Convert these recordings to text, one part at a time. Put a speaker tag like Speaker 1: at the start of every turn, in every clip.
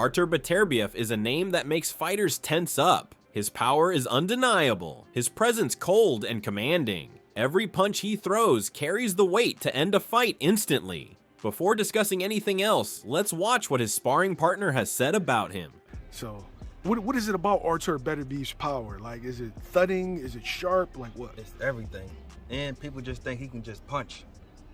Speaker 1: Artur Beterbiev is a name that makes fighters tense up. His power is undeniable, his presence cold and commanding. Every punch he throws carries the weight to end a fight instantly. Before discussing anything else, let's watch what his sparring partner has said about him.
Speaker 2: So, what is it about Artur Beterbiev's power? Like, is it thudding? Is it sharp? Like what?
Speaker 3: It's everything. And people just think he can just punch.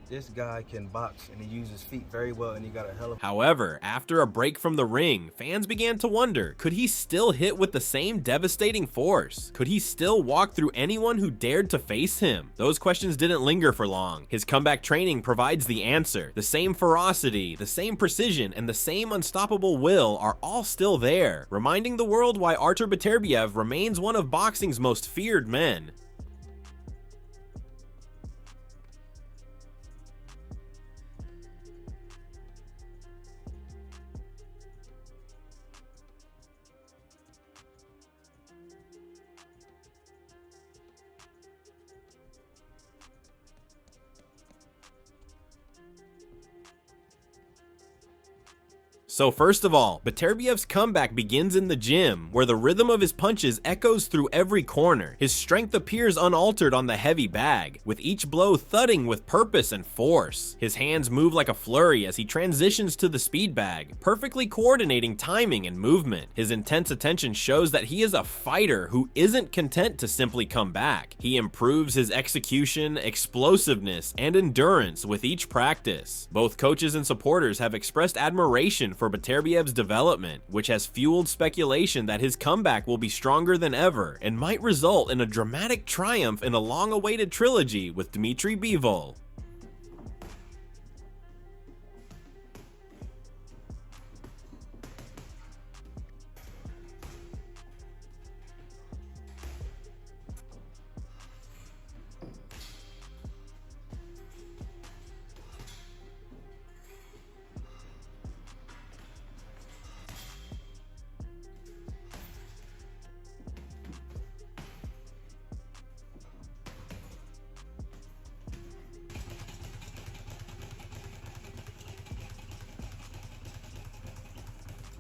Speaker 3: This guy can box and he uses feet very well and he got a hell of...
Speaker 1: However, after a break from the ring, fans began to wonder, could he still hit with the same devastating force? Could he still walk through anyone who dared to face him? Those questions didn't linger for long. His comeback training provides the answer. The same ferocity, the same precision, and the same unstoppable will are all still there, reminding the world why Artur Beterbiev remains one of boxing's most feared men. So first of all, Beterbiev's comeback begins in the gym, where the rhythm of his punches echoes through every corner. His strength appears unaltered on the heavy bag, with each blow thudding with purpose and force. His hands move like a flurry as he transitions to the speed bag, perfectly coordinating timing and movement. His intense attention shows that he is a fighter who isn't content to simply come back. He improves his execution, explosiveness, and endurance with each practice. Both coaches and supporters have expressed admiration for Beterbiev's development, which has fueled speculation that his comeback will be stronger than ever and might result in a dramatic triumph in a long-awaited trilogy with Dmitry Bivol.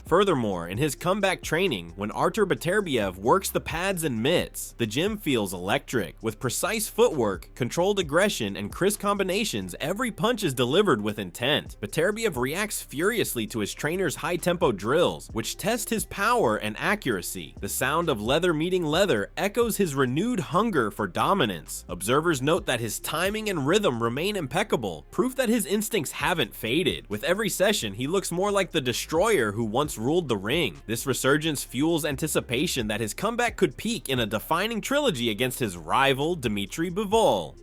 Speaker 1: Furthermore, in his comeback training, when Artur Beterbiev works the pads and mitts, the gym feels electric. With precise footwork, controlled aggression, and crisp combinations, every punch is delivered with intent. Beterbiev reacts furiously to his trainer's high-tempo drills, which test his power and accuracy. The sound of leather meeting leather echoes his renewed hunger for dominance. Observers note that his timing and rhythm remain impeccable, proof that his instincts haven't faded. With every session, he looks more like the destroyer who once ruled the ring. This resurgence fuels anticipation that his comeback could peak in a defining trilogy against his rival, Dmitry Bivol.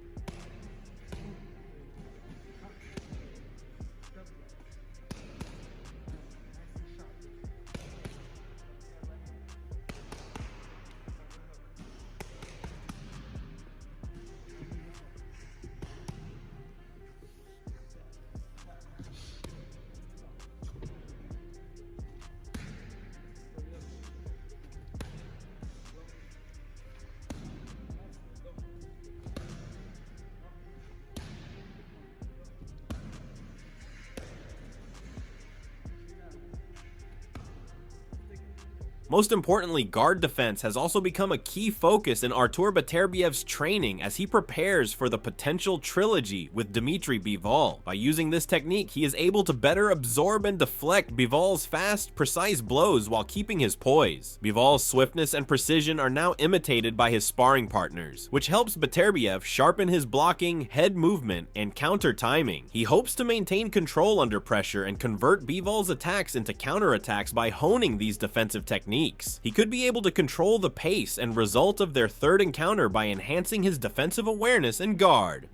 Speaker 1: Most importantly, guard defense has also become a key focus in Artur Beterbiev's training as he prepares for the potential trilogy with Dmitry Bivol. By using this technique, he is able to better absorb and deflect Bivol's fast, precise blows while keeping his poise. Bivol's swiftness and precision are now imitated by his sparring partners, which helps Beterbiev sharpen his blocking, head movement, and counter timing. He hopes to maintain control under pressure and convert Bivol's attacks into counterattacks by honing these defensive techniques. He could be able to control the pace and result of their third encounter by enhancing his defensive awareness and guard.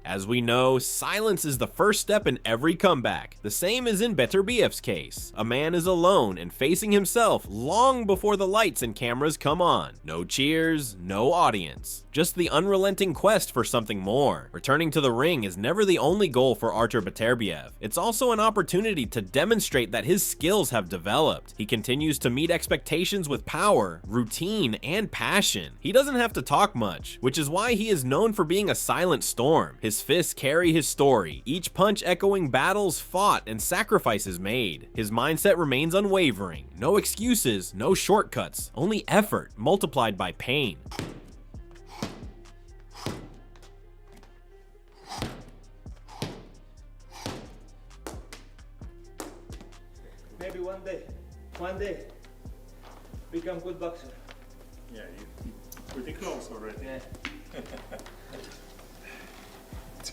Speaker 1: As we know, silence is the first step in every comeback. The same is in Beterbiev's case. A man is alone and facing himself long before the lights and cameras come on. No cheers, no audience. Just the unrelenting quest for something more. Returning to the ring is never the only goal for Artur Beterbiev. It's also an opportunity to demonstrate that his skills have developed. He continues to meet expectations with power, routine, and passion. He doesn't have to talk much, which is why he is known for being a silent storm. His fists carry his story, each punch echoing battles fought and sacrifices made. His mindset remains unwavering. No excuses, no shortcuts, only effort multiplied by pain.
Speaker 3: Maybe one day, become good boxer.
Speaker 4: Yeah, you're pretty close already.
Speaker 3: Yeah.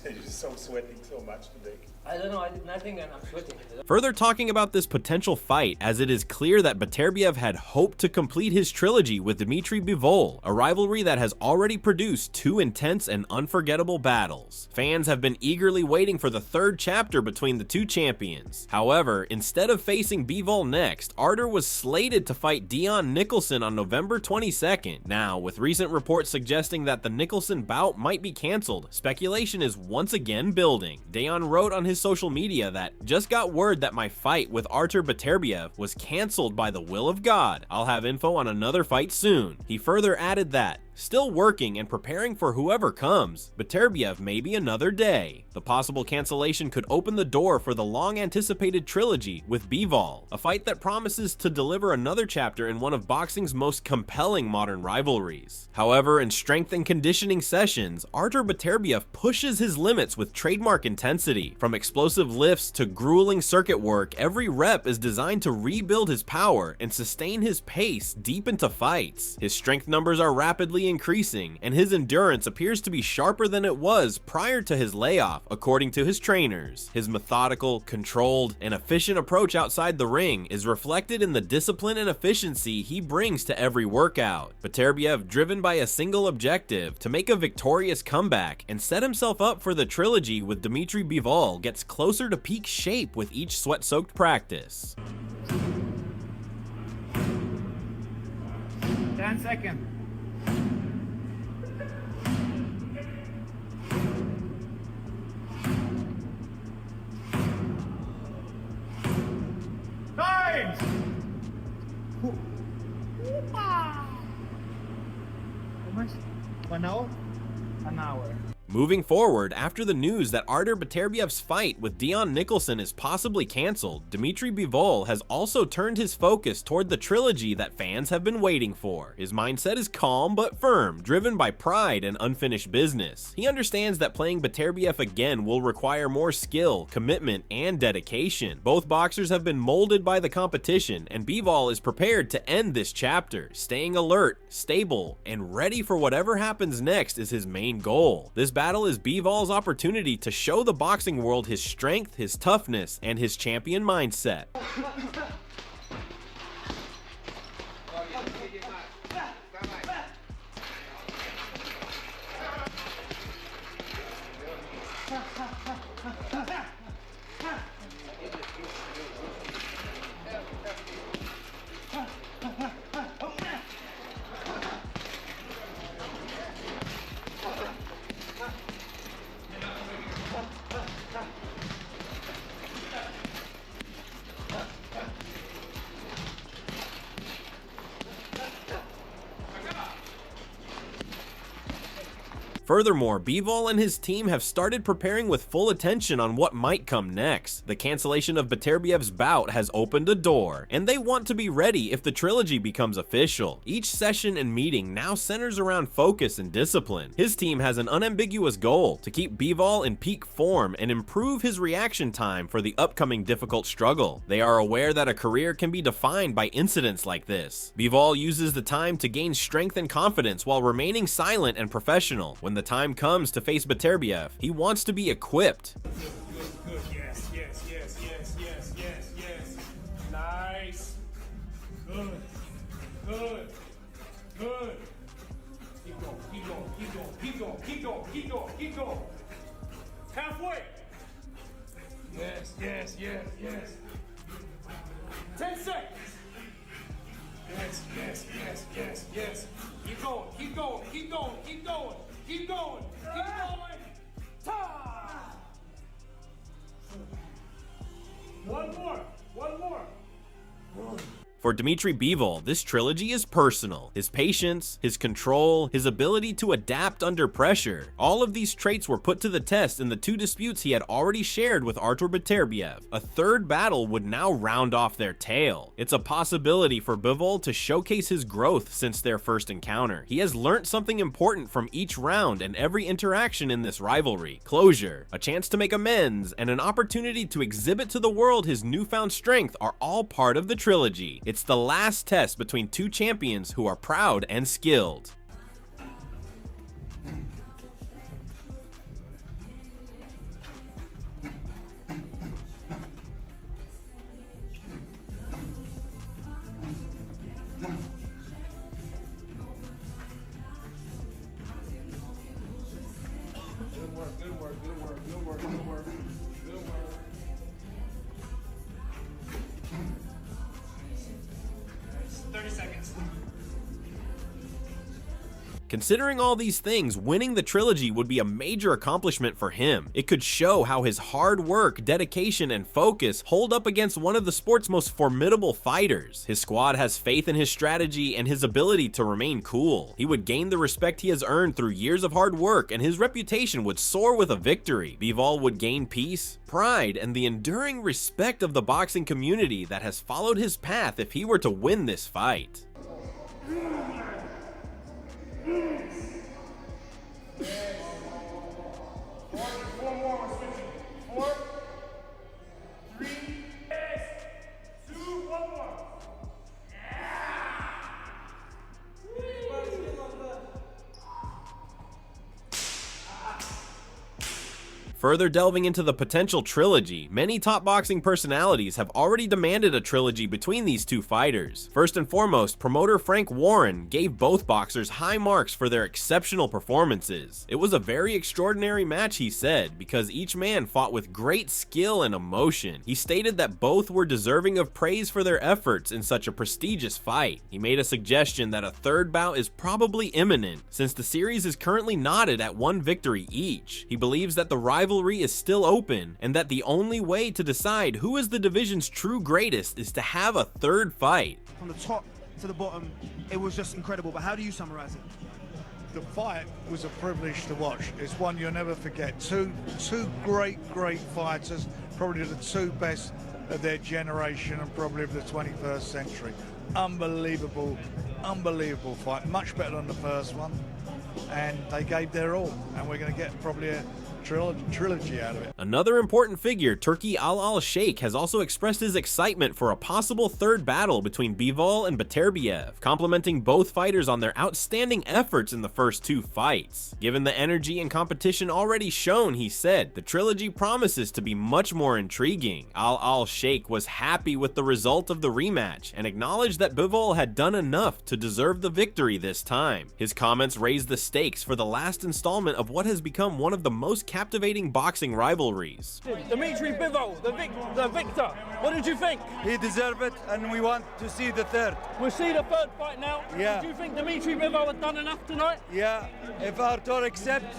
Speaker 4: You're so sweating so much today.
Speaker 3: I don't know, I did nothing and I'm sweating.
Speaker 1: Further talking about this potential fight, as it is clear that Beterbiev had hoped to complete his trilogy with Dmitry Bivol, a rivalry that has already produced 2 intense and unforgettable battles. Fans have been eagerly waiting for the 3rd chapter between the 2 champions. However, instead of facing Bivol next, Artur was slated to fight Dion Nicholson on November 22nd. Now, with recent reports suggesting that the Nicholson bout might be cancelled, speculation is once again building. Dion wrote on his social media that, "Just got word that my fight with Artur Beterbiev was cancelled by the will of God. I'll have info on another fight soon." He further added that, "Still working and preparing for whoever comes. Beterbiev may be another day." The possible cancellation could open the door for the long-anticipated trilogy with Bivol, a fight that promises to deliver another chapter in one of boxing's most compelling modern rivalries. However, in strength and conditioning sessions, Artur Beterbiev pushes his limits with trademark intensity. From explosive lifts to grueling circuit work, every rep is designed to rebuild his power and sustain his pace deep into fights. His strength numbers are rapidly increasing, and his endurance appears to be sharper than it was prior to his layoff, according to his trainers. His methodical, controlled, and efficient approach outside the ring is reflected in the discipline and efficiency he brings to every workout. Beterbiev, driven by a single objective, to make a victorious comeback and set himself up for the trilogy with Dmitry Bivol, gets closer to peak shape with each sweat-soaked practice.
Speaker 5: 10 seconds. Times! How much? 1 hour? An hour.
Speaker 1: Moving forward, after the news that Artur Beterbiev's fight with Dion Nicholson is possibly cancelled, Dmitry Bivol has also turned his focus toward the trilogy that fans have been waiting for. His mindset is calm but firm, driven by pride and unfinished business. He understands that playing Beterbiev again will require more skill, commitment, and dedication. Both boxers have been molded by the competition, and Bivol is prepared to end this chapter. Staying alert, stable, and ready for whatever happens next is his main goal. This battle is Bivol's opportunity to show the boxing world his strength, his toughness, and his champion mindset. Furthermore, Bivol and his team have started preparing with full attention on what might come next. The cancellation of Beterbiev's bout has opened a door, and they want to be ready if the trilogy becomes official. Each session and meeting now centers around focus and discipline. His team has an unambiguous goal: to keep Bivol in peak form and improve his reaction time for the upcoming difficult struggle. They are aware that a career can be defined by incidents like this. Bivol uses the time to gain strength and confidence while remaining silent and professional. When the time comes to face Beterbiev, he wants to be equipped.
Speaker 4: Good. Yes. Nice. Good. Keep going. Halfway. Yes, yes, yes, yes. 10 seconds. Yes, yes, yes, yes, yes. Keep going, keep going, keep going, keep going, keep going, keep going. Time. One more, one more.
Speaker 1: For Dmitry Bivol, this trilogy is personal. His patience, his control, his ability to adapt under pressure. All of these traits were put to the test in the 2 disputes he had already shared with Artur Beterbiev. A third battle would now round off their tale. It's a possibility for Bivol to showcase his growth since their first encounter. He has learned something important from each round and every interaction in this rivalry. Closure, a chance to make amends, and an opportunity to exhibit to the world his newfound strength are all part of the trilogy. It's the last test between 2 champions who are proud and skilled.
Speaker 4: Good work, good work, good work, good work, good work, good work. Nice. 30 seconds.
Speaker 1: Considering all these things, winning the trilogy would be a major accomplishment for him. It could show how his hard work, dedication, and focus hold up against one of the sport's most formidable fighters. His squad has faith in his strategy and his ability to remain cool. He would gain the respect he has earned through years of hard work, and his reputation would soar with a victory. Bivol would gain peace, pride, and the enduring respect of the boxing community that has followed his path if he were to win this fight.
Speaker 4: Four more, we're switching. 4, 3, 2, 1 more.
Speaker 1: Further delving into the potential trilogy, many top boxing personalities have already demanded a trilogy between these 2 fighters. First and foremost, promoter Frank Warren gave both boxers high marks for their exceptional performances. It was a very extraordinary match, he said, because each man fought with great skill and emotion. He stated that both were deserving of praise for their efforts in such a prestigious fight. He made a suggestion that a third bout is probably imminent, since the series is currently knotted at 1 victory each. He believes that the rivalry is still open, and that the only way to decide who is the division's true greatest is to have a third fight.
Speaker 6: From the top to the bottom, it was just incredible. But how do you summarize it?
Speaker 7: The fight was a privilege to watch. It's one you'll never forget. Two great fighters, probably the 2 best of their generation and probably of the 21st century. Unbelievable fight. Much better than the first one. And they gave their all. And we're going to get probably a trilogy out of it.
Speaker 1: Another important figure, Turki Al-Sheikh, has also expressed his excitement for a possible third battle between Bivol and Beterbiev, complimenting both fighters on their outstanding efforts in the first 2 fights. Given the energy and competition already shown, he said, the trilogy promises to be much more intriguing. Al-Sheikh was happy with the result of the rematch and acknowledged that Bivol had done enough to deserve the victory this time. His comments raised the stakes for the last installment of what has become one of the most captivating boxing rivalries.
Speaker 8: Dmitry Bivol, the victor. What did you think?
Speaker 9: He deserved it, and we want to see the third.
Speaker 8: We'll see the third fight now.
Speaker 9: Yeah.
Speaker 8: Did you think Dmitry Bivol had done enough tonight?
Speaker 9: Yeah, if Artur accepts,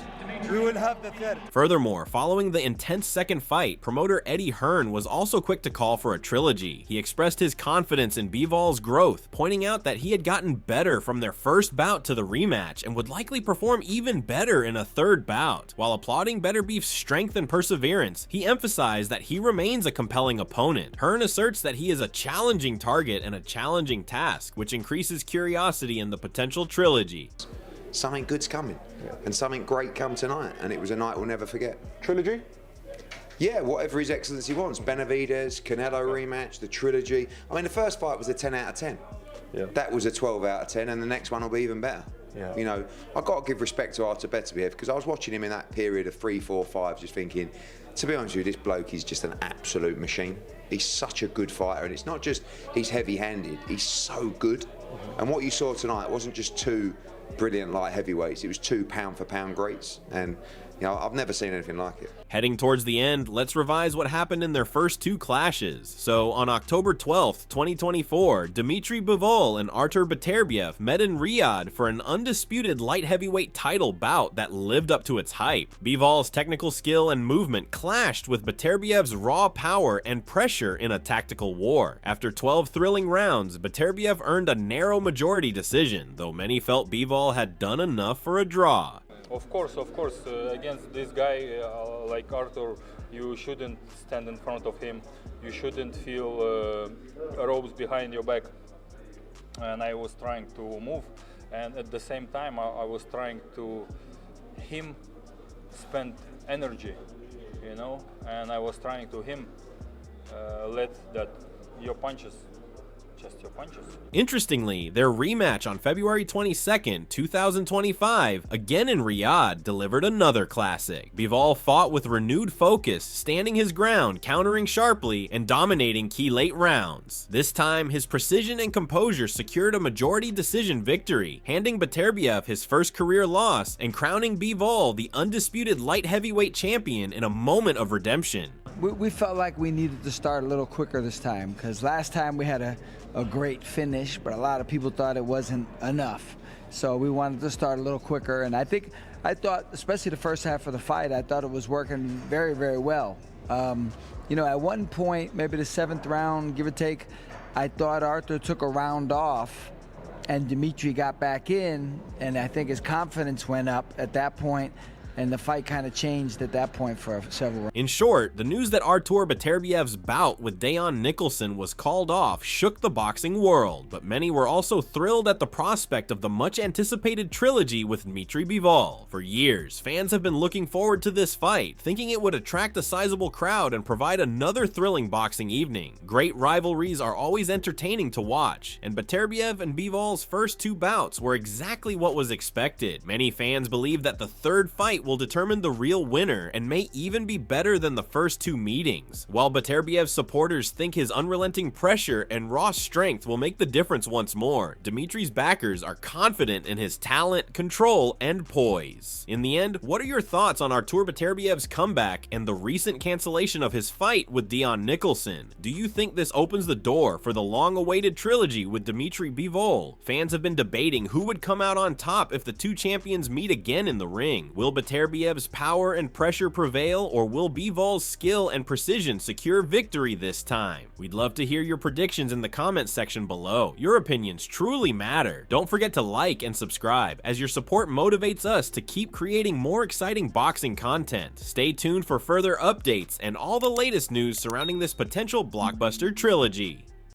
Speaker 9: we will have the third.
Speaker 1: Furthermore, following the intense second fight, promoter Eddie Hearn was also quick to call for a trilogy. He expressed his confidence in Bivol's growth, pointing out that he had gotten better from their first bout to the rematch and would likely perform even better in a third bout. While applauding Beterbiev's strength and perseverance, he emphasized that he remains a compelling opponent. Hearn asserts that he is a challenging target and a challenging task, which increases curiosity in the potential trilogy.
Speaker 10: Something good's coming, and something great come tonight, and it was a night we'll never forget.
Speaker 2: Trilogy?
Speaker 10: Yeah, whatever His Excellency wants. Benavidez, Canelo rematch, the trilogy. I mean, the first fight was a 10 out of 10. Yeah. That was a 12 out of 10, and the next one will be even better. Yeah. You know, I've got to give respect to Artur Beterbiev, because I was watching him in that period of 3, 4, 5, just thinking, to be honest with you, this bloke is just an absolute machine. He's such a good fighter, and it's not just he's heavy-handed, he's so good. And what you saw tonight wasn't just 2 brilliant light heavyweights, it was 2 pound-for-pound greats, and You know, I've never seen anything like it.
Speaker 1: Heading towards the end, let's revise what happened in their first two clashes. So on October 12th, 2024, Dmitry Bivol and Artur Beterbiev met in Riyadh for an undisputed light heavyweight title bout that lived up to its hype. Bivol's technical skill and movement clashed with Beterbiev's raw power and pressure in a tactical war. After 12 thrilling rounds, Beterbiev earned a narrow majority decision, though many felt Bivol had done enough for a draw.
Speaker 11: Of course, against this guy like Artur, you shouldn't stand in front of him. You shouldn't feel ropes behind your back. And I was trying to move, and at the same time, I was trying to him spend energy, you know, and I was trying to him let that your punches. Your punches.
Speaker 1: Interestingly, their rematch on February 22nd, 2025, again in Riyadh, delivered another classic. Bivol fought with renewed focus, standing his ground, countering sharply, and dominating key late rounds. This time, his precision and composure secured a majority decision victory, handing Beterbiev his first career loss and crowning Bivol the undisputed light heavyweight champion in a moment of redemption.
Speaker 12: We felt like we needed to start a little quicker this time, because last time we had a great finish, but a lot of people thought it wasn't enough. So we wanted to start a little quicker, and I thought, especially the first half of the fight, I thought it was working very, very well. You know, at one point, maybe the 7th round, give or take, I thought Artur took a round off, and Dmitry got back in, and I think his confidence went up at that point. And the fight kind of changed at that point for several rounds.
Speaker 1: In short, the news that Artur Beterbiev's bout with Dejan Nicholson was called off shook the boxing world, but many were also thrilled at the prospect of the much-anticipated trilogy with Dmitry Bivol. For years, fans have been looking forward to this fight, thinking it would attract a sizable crowd and provide another thrilling boxing evening. Great rivalries are always entertaining to watch, and Beterbiev and Bivol's first two bouts were exactly what was expected. Many fans believe that the third fight will determine the real winner and may even be better than the first two meetings. While Beterbiev's supporters think his unrelenting pressure and raw strength will make the difference once more, Dmitry's backers are confident in his talent, control, and poise. In the end, what are your thoughts on Artur Beterbiev's comeback and the recent cancellation of his fight with Dejan Nicholson? Do you think this opens the door for the long-awaited trilogy with Dmitry Bivol? Fans have been debating who would come out on top if the two champions meet again in the ring. Will Beterbiev's power and pressure prevail, or will Bivol's skill and precision secure victory this time? We'd love to hear your predictions in the comments section below. Your opinions truly matter. Don't forget to like and subscribe, as your support motivates us to keep creating more exciting boxing content. Stay tuned for further updates and all the latest news surrounding this potential blockbuster trilogy.